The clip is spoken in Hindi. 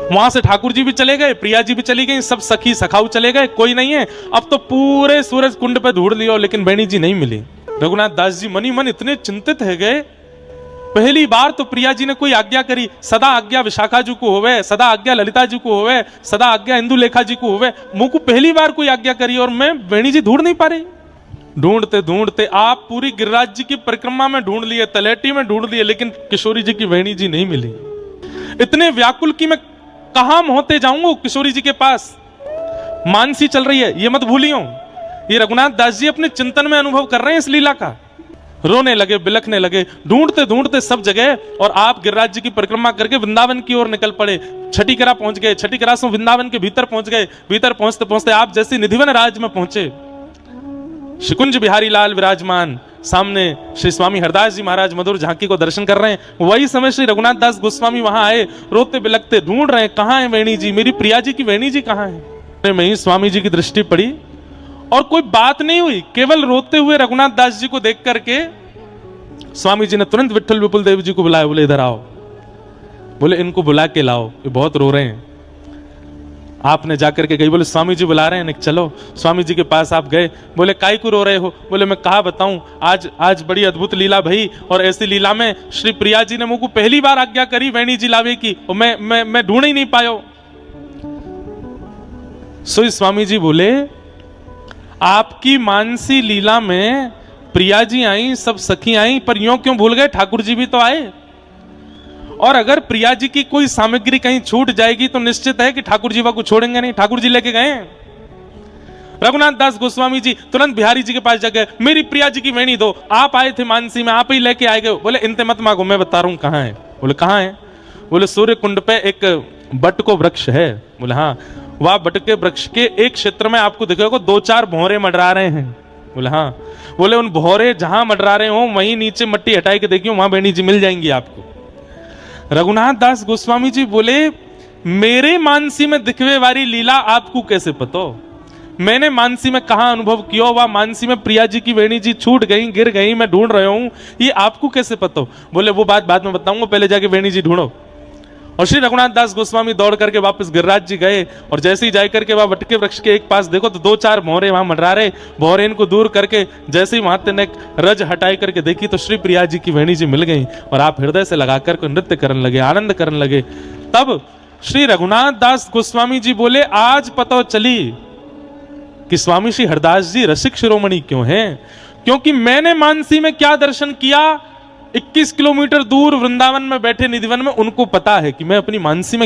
वहां से ठाकुर जी भी चले गए, प्रिया जी भी चली गई, सब सखी सखाऊ चले गए, कोई नहीं है। अब तो पूरे सूरज कुंड पे ढूंढ लियो, लेकिन वेणी जी नहीं मिली। रघुनाथ दास जी मनी मन इतने चिंतित है गए। पहली बार तो प्रिया जी ने कोई आज्ञा करी, सदा आज्ञा विशाखा जी को होवे, सदा आज्ञा ललिता जी को होवे, सदा आज्ञा इंदुलेखा जी को होवे। मुझ को पहली बार कोई आज्ञा करी और मैं वेणी जी ढूंढ नहीं पा रही। ढूंढते ढूंढते आप पूरी गिरिराज जी की परिक्रमा में ढूंढ लिए, तलेटी में ढूंढ लिए, लेकिन किशोरी जी की वेणी जी नहीं मिली। इतने व्याकुल की मैं कहां मोहते जाऊंगा किशोरी जी के पास। मानसी चल रही है, ये मत भूलियो। ये रघुनाथ दास जी अपने चिंतन में अनुभव कर रहे हैं इस लीला का। रोने लगे, बिलखने लगे, ढूंढते ढूंढते सब जगह। और आप गिरिराज जी की परिक्रमा करके वृंदावन की ओर निकल पड़े। छठी करा पहुंच गए, छठी करा से वृंदावन के भीतर पहुंच गए। भीतर पहुंचते पहुंचते आप जैसे निधिवन राज में पहुंचे, शिकुंज बिहारी लाल विराजमान, सामने श्री स्वामी हरदास जी महाराज मधुर झांकी को दर्शन कर रहे हैं। वही समय श्री रघुनाथ दास गोस्वामी वहां आए, रोते बिलखते ढूंढ रहे हैं, कहां है वेणी जी, मेरी प्रिया जी की वेणी जी कहां है। में ही स्वामी जी की दृष्टि पड़ी और कोई बात नहीं हुई, केवल रोते हुए रघुनाथ दास जी को देख करके स्वामी जी ने तुरंत विठल विपुल देव जी को बुलाया। बोले इधर आओ, बोले इनको बुला के लाओ, ये बहुत रो रहे हैं। आपने जाकर के गई, बोले स्वामी जी बुला रहे हैं, चलो। स्वामी जी के पास आप गए, बोले काई को रो रहे हो। बोले मैं कहा बताऊं, आज बड़ी अद्भुत लीला भई, और ऐसी लीला में श्री प्रिया जी ने मुझको पहली बार आज्ञा करी वेणी जी लावे की, और मैं ढूंढ ही नहीं पायो। सो स्वामी जी बोले आपकी मानसी लीला में प्रिया जी आई, सब सखी आई, पर यूं क्यों भूल गए, ठाकुर जी भी तो आए। और अगर प्रिया जी की कोई सामग्री कहीं छूट जाएगी तो निश्चित है कि ठाकुर जी को छोड़ेंगे नहीं, ठाकुर जी लेके गए। रघुनाथ दास गोस्वामी जी तुरंत बिहारी जी के पास जाके, मेरी प्रिया जी की वेणी दो, आप आए थे मानसी में, आप ही लेके आए गए। बोले इनते मत मांगो, मैं बता रहा हूं कहां है। बोले कहां है। बोले सूर्य कुंड पे एक बट को वृक्ष है। बोले हाँ, वह बट के वृक्ष के एक क्षेत्र में आपको दिखेगा 2-4 भौरे मंडरा रहे हैं। बोले हाँ। बोले उन भौरे जहां मंडरा रहे हो वहीं नीचे मट्टी हटाई के देखियो, वहां वेणी जी मिल जाएंगी आपको। रघुनाथ दास गोस्वामी जी बोले मेरे मानसी में दिखवे वाली लीला आपको कैसे पता? मैंने मानसी में कहा अनुभव किया, वह मानसी में प्रिया जी की वेणी जी छूट गई, गिर गई, मैं ढूंढ रहा हूं, ये आपको कैसे पता? बोले वो बात बाद में बताऊंगा, पहले जाके वेणी जी ढूंढो। और श्री रघुनाथ दास गोस्वामी दौड़ करके वापस गिरिराज जी गए, और जैसे ही जाकर करके वह वटके वृक्ष के एक पास देखो तो 2-4 भौरे वहां मंडरा रहे। भौरे इनको दूर करके जैसे ही वहां तक रज हटाई करके देखी तो श्री प्रिया जी की वेणी जी मिल गई, और आप हृदय से लगा करके नृत्य करने लगे, आनंद करने लगे। तब श्री रघुनाथ दास गोस्वामी जी बोले आज पता चली कि स्वामी श्री हरदास जी रसिक शिरोमणि क्यों हैं। क्योंकि मैंने मानसी में क्या दर्शन किया, 21 किलोमीटर दूर वृंदावन में बैठे निधिवन में उनको पता है कि मैं अपनी मानसी में